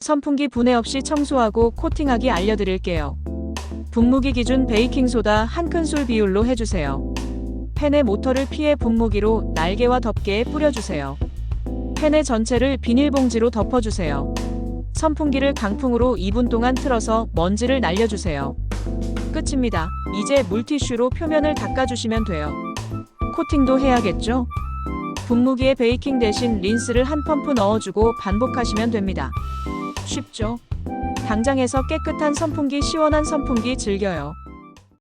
선풍기 분해 없이 청소하고 코팅하기 알려드릴게요. 분무기 기준 베이킹소다 1큰술 비율로 해주세요. 팬의 모터를 피해 분무기로 날개와 덮개에 뿌려주세요. 팬의 전체를 비닐봉지로 덮어주세요. 선풍기를 강풍으로 2분 동안 틀어서 먼지를 날려주세요. 끝입니다. 이제 물티슈로 표면을 닦아주시면 돼요. 코팅도 해야겠죠? 분무기에 베이킹 대신 린스를 한 펌프 넣어주고 반복하시면 됩니다. 쉽죠? 당장에서 깨끗한 선풍기, 시원한 선풍기 즐겨요.